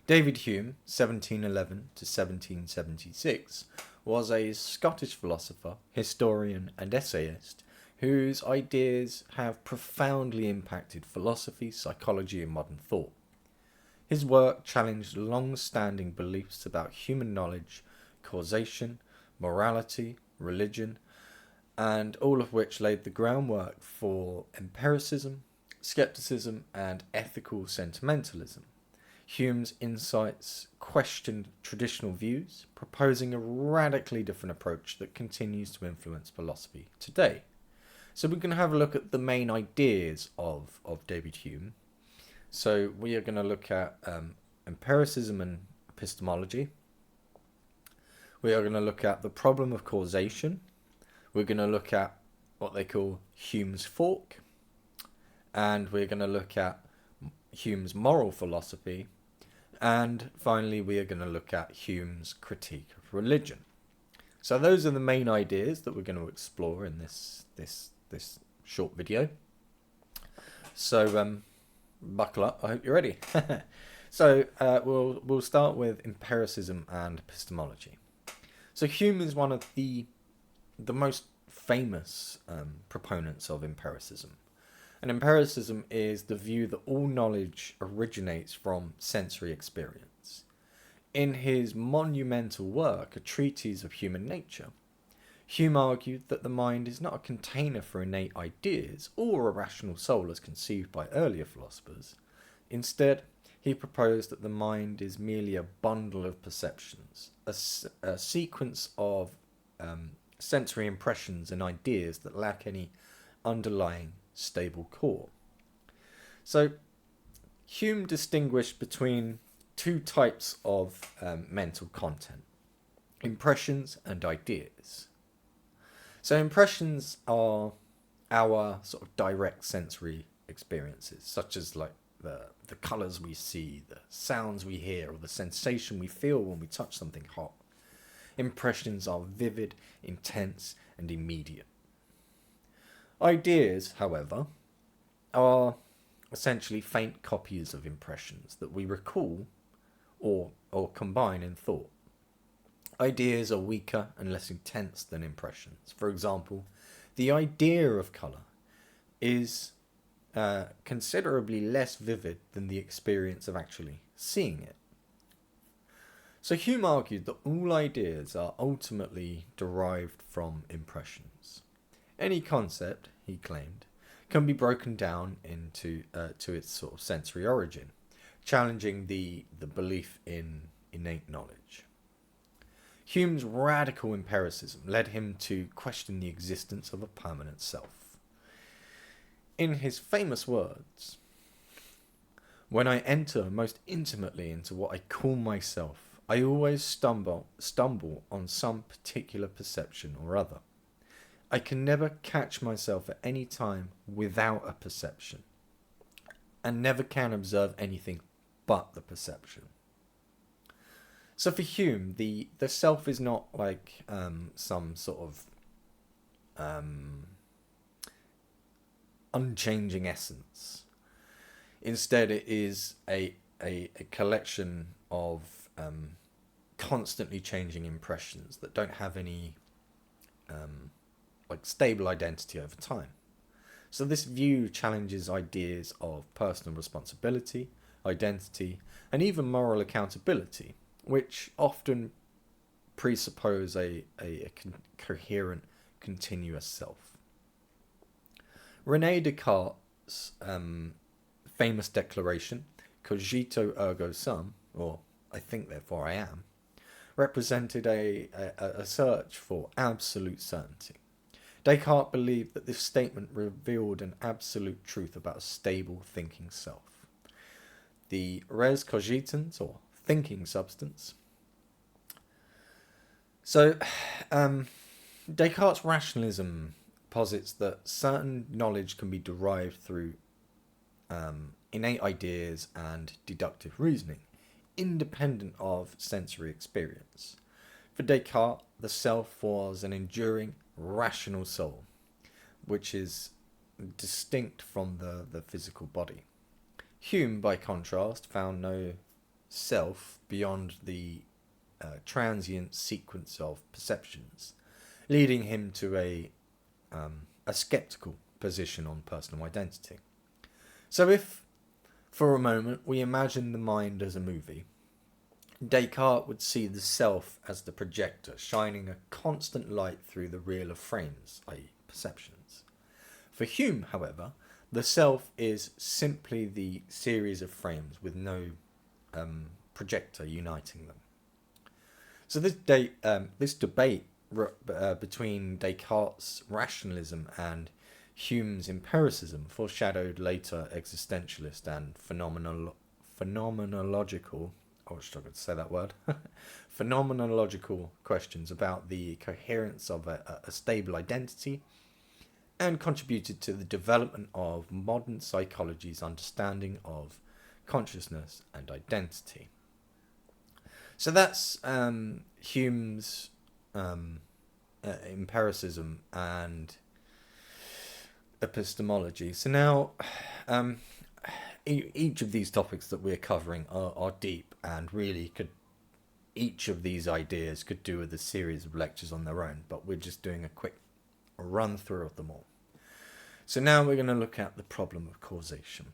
David Hume, 1711 to 1776, was a Scottish philosopher, historian, and essayist whose ideas have profoundly impacted philosophy, psychology, and modern thought. His work challenged long-standing beliefs about human knowledge, causation, morality, religion, and all of which laid the groundwork for empiricism, scepticism, and ethical sentimentalism. Hume's insights questioned traditional views, proposing a radically different approach that continues to influence philosophy today. So we're going to have a look at the main ideas of David Hume. So we are going to look at empiricism and epistemology. We are going to look at the problem of causation. We're going to look at what they call Hume's fork. And we're going to look at Hume's moral philosophy. And finally, we are going to look at Hume's critique of religion. So those are the main ideas that we're going to explore in this short video. So buckle up. I hope you're ready. So we'll start with empiricism and epistemology. So Hume is one of the most famous proponents of empiricism. And empiricism is the view that all knowledge originates from sensory experience. In his monumental work, A Treatise of Human Nature, Hume argued that the mind is not a container for innate ideas or a rational soul as conceived by earlier philosophers. Instead, he proposed that the mind is merely a bundle of perceptions, a sequence of sensory impressions and ideas that lack any underlying stable core. So Hume distinguished between two types of mental content: impressions and ideas. So impressions are our sort of direct sensory experiences, such as like the colours we see, the sounds we hear, or the sensation we feel when we touch something hot. Impressions are vivid, intense, and immediate. Ideas, however, are essentially faint copies of impressions that we recall or combine in thought. Ideas are weaker and less intense than impressions. For example, the idea of colour is considerably less vivid than the experience of actually seeing it. So Hume argued that all ideas are ultimately derived from impressions. Any concept, he claimed, can be broken down into to its sort of sensory origin, challenging the belief in innate knowledge. Hume's radical empiricism led him to question the existence of a permanent self. In his famous words, "When I enter most intimately into what I call myself, I always stumble on some particular perception or other. I can never catch myself at any time without a perception, and never can observe anything but the perception." So for Hume, the self is not like some sort of unchanging essence. Instead, it is a collection of constantly changing impressions that don't have any like stable identity over time. So this view challenges ideas of personal responsibility, identity, and even moral accountability, which often presuppose a coherent, continuous self. René Descartes' famous declaration, "Cogito ergo sum," or "I think therefore I am," represented a search for absolute certainty. Descartes believed that this statement revealed an absolute truth about a stable thinking self. The res cogitans, or thinking substance. So, Descartes' rationalism posits that certain knowledge can be derived through innate ideas and deductive reasoning, independent of sensory experience. For Descartes, the self was an enduring, rational soul, which is distinct from the physical body. Hume, by contrast, found no self beyond the transient sequence of perceptions, leading him to a skeptical position on personal identity. So if, for a moment, we imagine the mind as a movie, Descartes would see the self as the projector, shining a constant light through the reel of frames, i.e. perceptions. For Hume, however, the self is simply the series of frames with no projector uniting them. So this debate between Descartes' rationalism and Hume's empiricism foreshadowed later existentialist and phenomenological, I struggle to say that word, phenomenological questions about the coherence of a stable identity, and contributed to the development of modern psychology's understanding of consciousness and identity. So that's Hume's empiricism and epistemology. So now each of these topics that we're covering are deep, and really each of these ideas could do with a series of lectures on their own, but we're just doing a quick run through of them all. So now we're going to look at the problem of causation.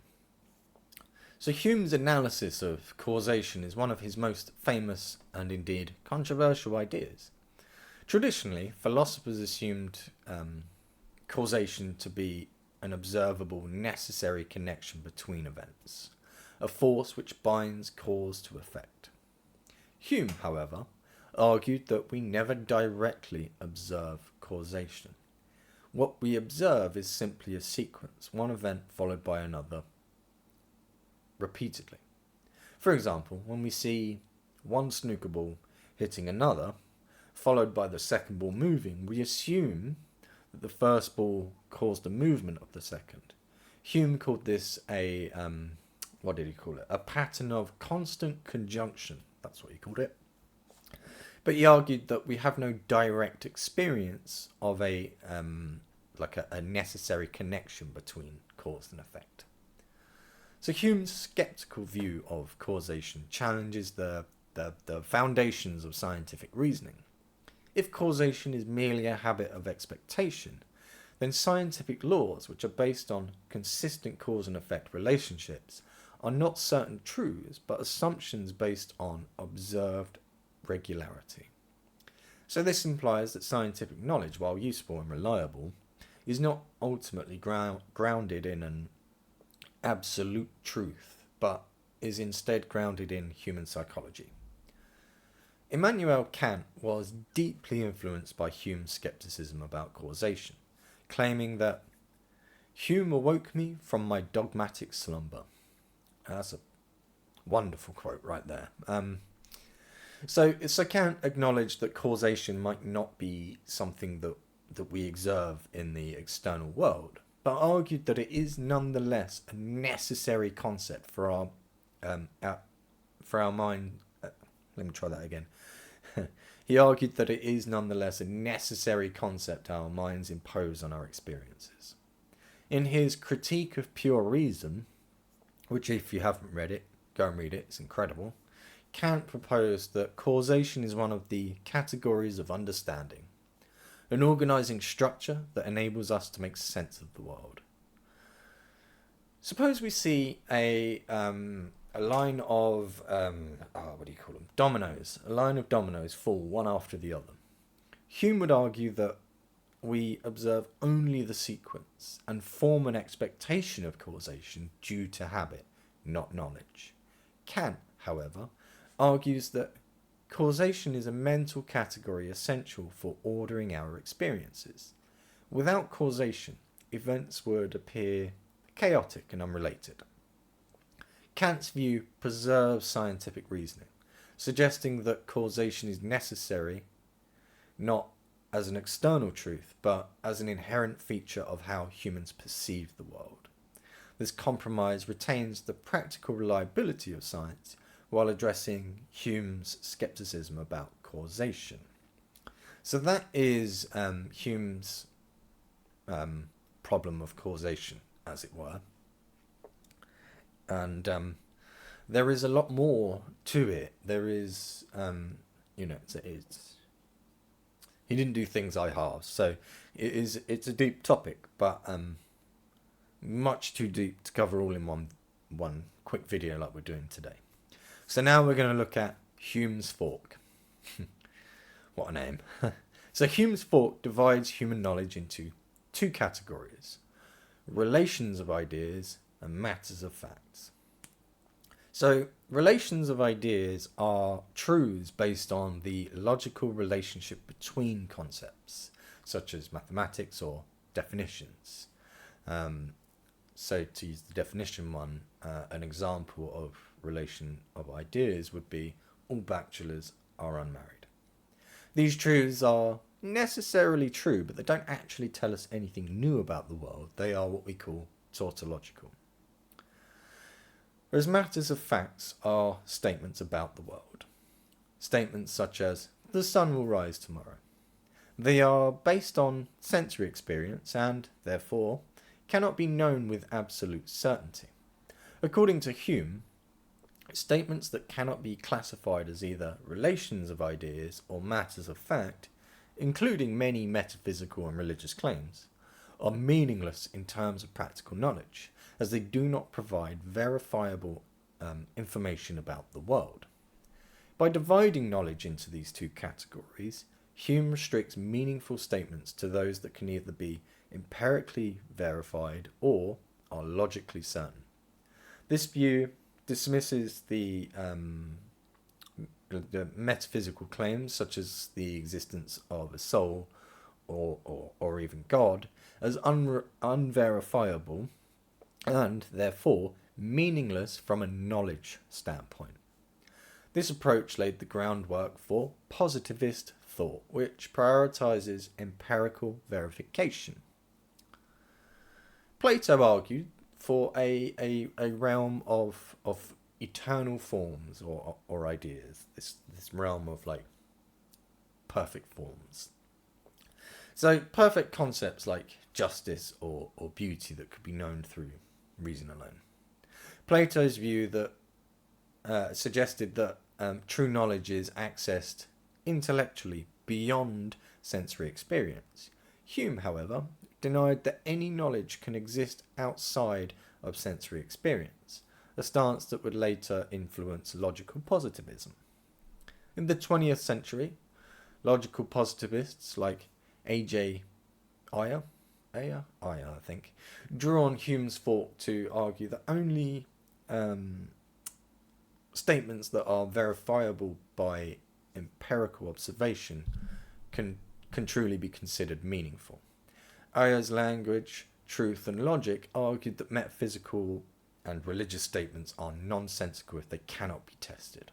So Hume's analysis of causation is one of his most famous and indeed controversial ideas. Traditionally, philosophers assumed causation to be an observable, necessary connection between events, a force which binds cause to effect. Hume, however, argued that we never directly observe causation. What we observe is simply a sequence, one event followed by another, repeatedly. For example, when we see one snooker ball hitting another, followed by the second ball moving, we assume that the first ball caused the movement of the second. Hume called this a pattern of constant conjunction. That's what he called it. But he argued that we have no direct experience of a necessary connection between cause and effect. So Hume's skeptical view of causation challenges the foundations of scientific reasoning. If causation is merely a habit of expectation, then scientific laws, which are based on consistent cause and effect relationships, are not certain truths, but assumptions based on observed regularity. So this implies that scientific knowledge, while useful and reliable, is not ultimately grounded in an absolute truth, but is instead grounded in human psychology. Immanuel Kant was deeply influenced by Hume's skepticism about causation, claiming that Hume awoke me from my dogmatic slumber. That's a wonderful quote right there. So Kant acknowledged that causation might not be something that we observe in the external world, but argued that it is nonetheless a necessary concept for our mind. Let me try that again. He argued that it is nonetheless a necessary concept our minds impose on our experiences. In his Critique of Pure Reason, which if you haven't read it, go and read it, it's incredible, Kant proposed that causation is one of the categories of understanding, an organizing structure that enables us to make sense of the world. Suppose we see a line of dominoes, a line of dominoes fall one after the other. Hume would argue that we observe only the sequence and form an expectation of causation due to habit, not knowledge. Kant, however, argues that causation is a mental category essential for ordering our experiences. Without causation, events would appear chaotic and unrelated. Kant's view preserves scientific reasoning, suggesting that causation is necessary not as an external truth, but as an inherent feature of how humans perceive the world. This compromise retains the practical reliability of science while addressing Hume's skepticism about causation. So that is Hume's problem of causation, as it were. And there is a lot more to it. There is, it's he didn't do things I halves, so it's a deep topic, but much too deep to cover all in one quick video like we're doing today. So now we're going to look at Hume's fork. What a name. So Hume's fork divides human knowledge into two categories: relations of ideas and matters of facts. So relations of ideas are truths based on the logical relationship between concepts, such as mathematics or definitions. So to use the definition one, an example of relation of ideas would be all bachelors are unmarried. These truths are necessarily true, but they don't actually tell us anything new about the world. They are what we call tautological. Whereas matters of facts are statements about the world. Statements such as, the sun will rise tomorrow. They are based on sensory experience and, therefore, cannot be known with absolute certainty. According to Hume, statements that cannot be classified as either relations of ideas or matters of fact, including many metaphysical and religious claims, are meaningless in terms of practical knowledge, as they do not provide verifiable information about the world. By dividing knowledge into these two categories, Hume restricts meaningful statements to those that can either be empirically verified or are logically certain. This view dismisses the metaphysical claims, such as the existence of a soul or even God, as unverifiable and therefore meaningless from a knowledge standpoint. This approach laid the groundwork for positivist thought, which prioritizes empirical verification. Plato argued for a realm of eternal forms or ideas, this realm of like perfect forms. So perfect concepts like justice or beauty that could be known through reason alone. Plato's view that suggested that true knowledge is accessed intellectually beyond sensory experience. Hume, however, denied that any knowledge can exist outside of sensory experience, a stance that would later influence logical positivism. In the 20th century, logical positivists like A.J. Ayer, I think, drew on Hume's fork to argue that only statements that are verifiable by empirical observation can truly be considered meaningful. Ayer's language, truth, and logic argued that metaphysical and religious statements are nonsensical if they cannot be tested.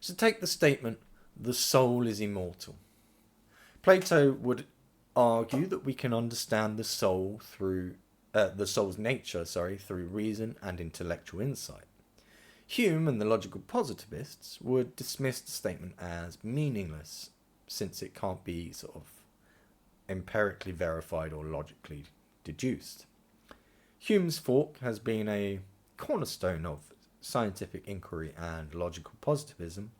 So take the statement, the soul is immortal. Plato would argue that we can understand the soul through the soul's nature, through reason and intellectual insight. Hume and the logical positivists would dismiss the statement as meaningless, since it can't be sort of empirically verified or logically deduced. Hume's fork has been a cornerstone of scientific inquiry and logical positivism,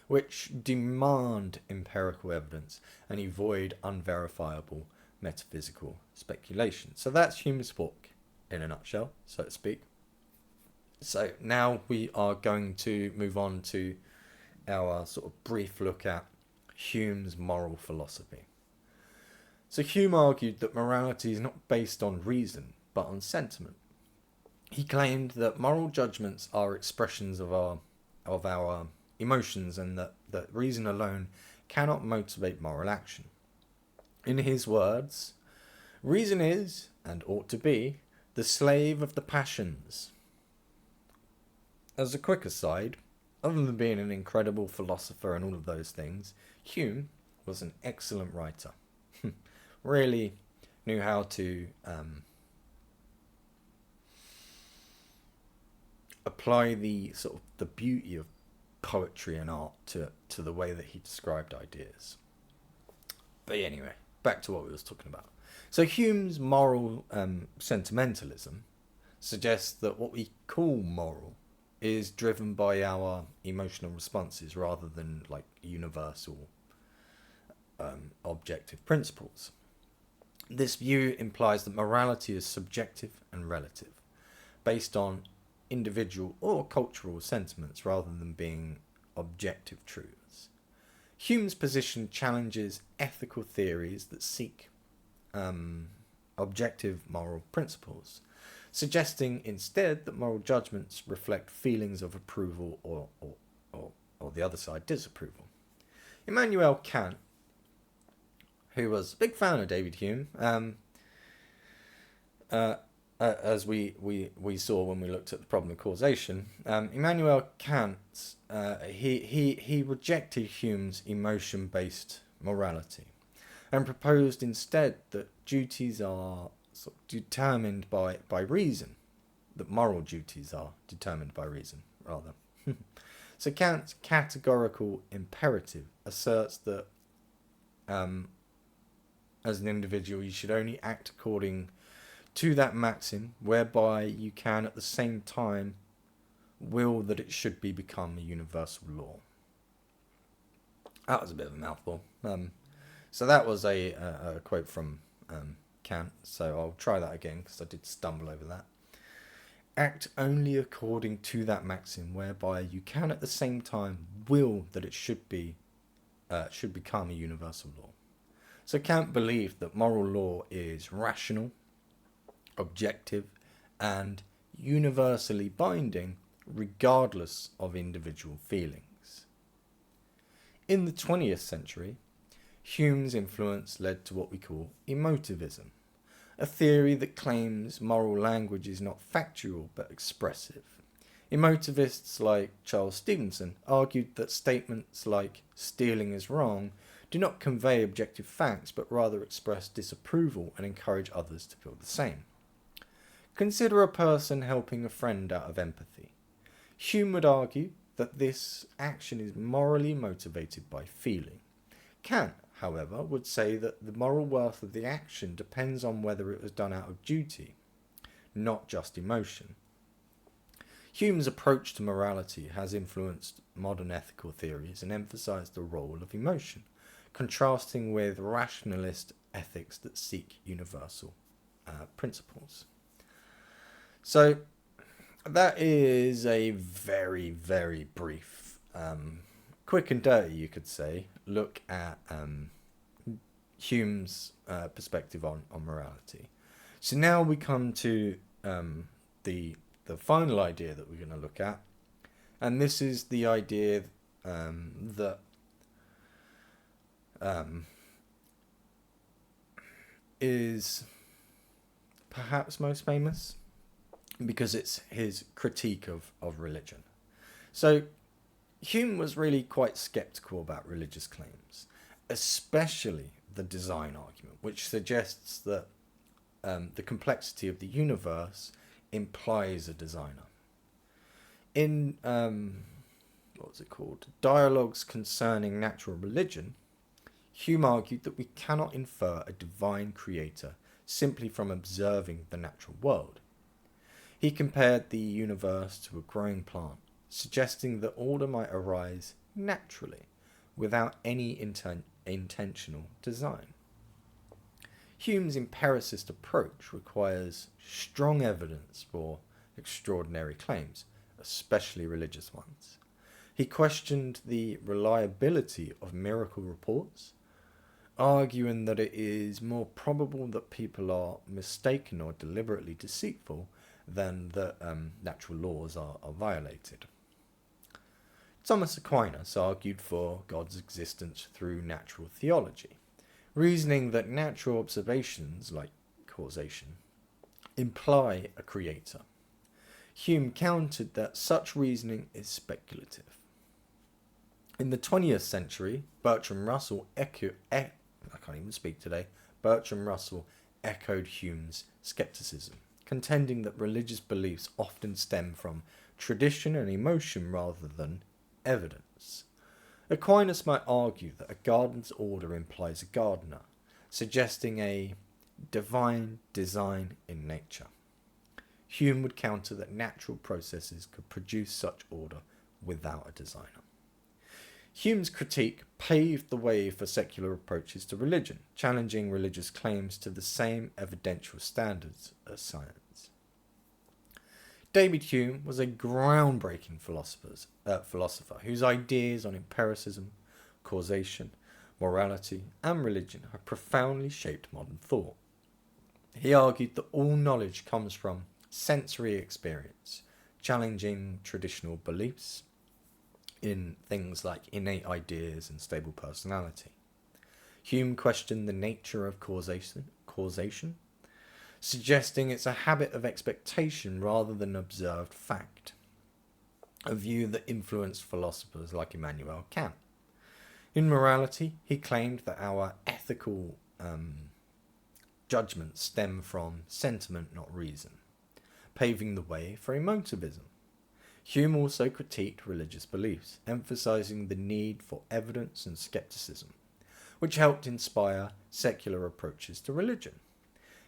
which demand empirical evidence and avoid unverifiable metaphysical speculation. So that's Hume's fork in a nutshell, so to speak. So now we are going to move on to our sort of brief look at Hume's moral philosophy. So Hume argued that morality is not based on reason, but on sentiment. He claimed that moral judgments are expressions of our emotions, and that reason alone cannot motivate moral action. In his words, reason is, and ought to be, the slave of the passions. As a quick aside, other than being an incredible philosopher and all of those things, Hume was an excellent writer. Really knew how to apply the sort of the beauty of poetry and art to the way that he described ideas. But anyway, back to what we was talking about. So Hume's moral sentimentalism suggests that what we call moral is driven by our emotional responses rather than like universal objective principles. This view implies that morality is subjective and relative, based on individual or cultural sentiments rather than being objective truths. Hume's position challenges ethical theories that seek objective moral principles, suggesting instead that moral judgments reflect feelings of approval or the other side, disapproval. Immanuel Kant, who was a big fan of David Hume, as we saw when we looked at the problem of causation, Immanuel Kant, he rejected Hume's emotion-based morality and proposed instead that duties are sort of determined by reason, that moral duties are determined by reason, rather. So Kant's categorical imperative asserts that as an individual you should only act according to that maxim whereby you can at the same time will that it should become a universal law. That was a bit of a mouthful. So that was a quote from Kant, so I'll try that again because I did stumble over that. Act only according to that maxim whereby you can at the same time will that it should become a universal law. So Kant believed that moral law is rational, objective, and universally binding regardless of individual feelings. In the 20th century, Hume's influence led to what we call emotivism, a theory that claims moral language is not factual but expressive. Emotivists like Charles Stevenson argued that statements like stealing is wrong do not convey objective facts but rather express disapproval and encourage others to feel the same. Consider a person helping a friend out of empathy. Hume would argue that this action is morally motivated by feeling. Kant, however, would say that the moral worth of the action depends on whether it was done out of duty, not just emotion. Hume's approach to morality has influenced modern ethical theories and emphasized the role of emotion, contrasting with rationalist ethics that seek universal principles. So that is a very, very brief, quick and dirty, you could say, look at Hume's perspective on morality. So now we come to the final idea that we're going to look at, and this is the idea that is perhaps most famous because it's his critique of religion. So Hume was really quite sceptical about religious claims, especially the design argument, which suggests that the complexity of the universe implies a designer. In Dialogues Concerning Natural Religion, Hume argued that we cannot infer a divine creator simply from observing the natural world. He compared the universe to a growing plant, suggesting that order might arise naturally without any intentional design. Hume's empiricist approach requires strong evidence for extraordinary claims, especially religious ones. He questioned the reliability of miracle reports, arguing that it is more probable that people are mistaken or deliberately deceitful than that natural laws are violated. Thomas Aquinas argued for God's existence through natural theology, reasoning that natural observations, like causation, imply a creator. Hume countered that such reasoning is speculative. In the 20th century, Bertrand Russell echoed Hume's skepticism, contending that religious beliefs often stem from tradition and emotion rather than evidence. Aquinas might argue that a garden's order implies a gardener, suggesting a divine design in nature. Hume would counter that natural processes could produce such order without a designer. Hume's critique paved the way for secular approaches to religion, challenging religious claims to the same evidential standards as science. David Hume was a groundbreaking philosopher whose ideas on empiricism, causation, morality, and religion have profoundly shaped modern thought. He argued that all knowledge comes from sensory experience, challenging traditional beliefs in things like innate ideas and stable personality. Hume questioned the nature of causation, suggesting it's a habit of expectation rather than observed fact, a view that influenced philosophers like Immanuel Kant. In morality, he claimed that our ethical judgments stem from sentiment, not reason, paving the way for emotivism. Hume also critiqued religious beliefs, emphasizing the need for evidence and scepticism, which helped inspire secular approaches to religion.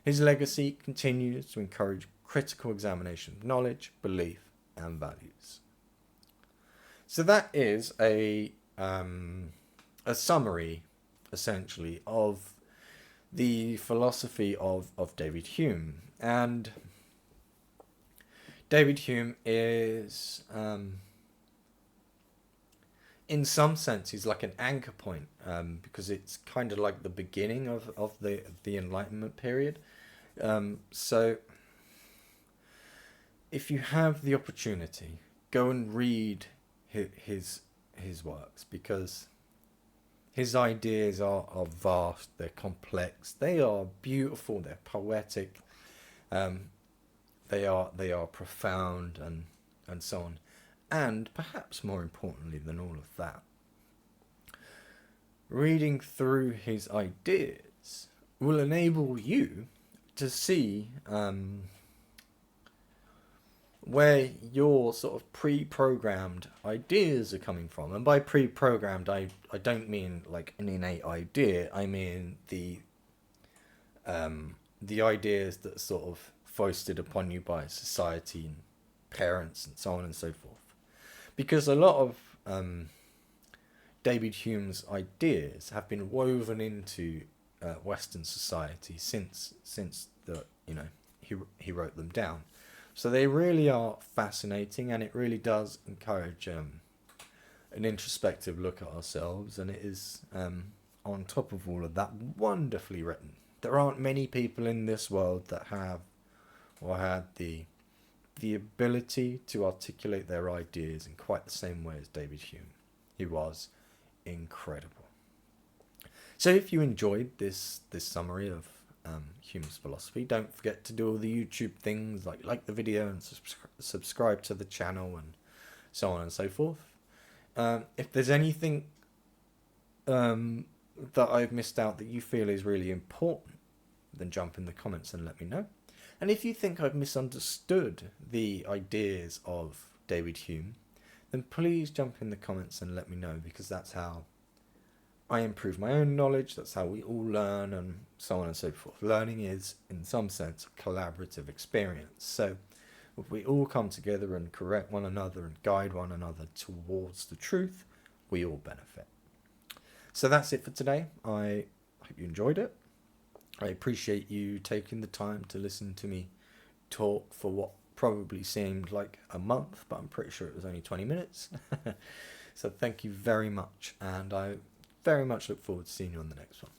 His legacy continues to encourage critical examination of knowledge, belief, and values. So that is a summary, essentially, of the philosophy of David Hume. And David Hume is, in some sense, he's like an anchor point, because it's kind of like the beginning of the Enlightenment period. So if you have the opportunity, go and read his works, because his ideas are vast, they're complex, they are beautiful, they're poetic, they are profound, and so on. And perhaps more importantly than all of that, reading through his ideas will enable you to see where your sort of pre-programmed ideas are coming from. And by pre-programmed, I don't mean like an innate idea. I mean the ideas that are sort of foisted upon you by society and parents and so on and so forth. Because a lot of David Hume's ideas have been woven into Western society since he wrote them down. So they really are fascinating, and it really does encourage an introspective look at ourselves, and it is, on top of all of that, wonderfully written. There aren't many people in this world that have or had the ability to articulate their ideas in quite the same way as David Hume. He was incredible. So if you enjoyed this summary of Hume's philosophy, don't forget to do all the YouTube things like the video and subscribe to the channel and so on and so forth. If there's anything that I've missed out that you feel is really important, then jump in the comments and let me know. And if you think I've misunderstood the ideas of David Hume, then please jump in the comments and let me know, because that's how I improve my own knowledge, that's how we all learn, and so on and so forth. Learning is, in some sense, a collaborative experience. So if we all come together and correct one another and guide one another towards the truth, we all benefit. So that's it for today. I hope you enjoyed it. I appreciate you taking the time to listen to me talk for what probably seemed like a month, but I'm pretty sure it was only 20 minutes. So thank you very much, and I very much look forward to seeing you on the next one.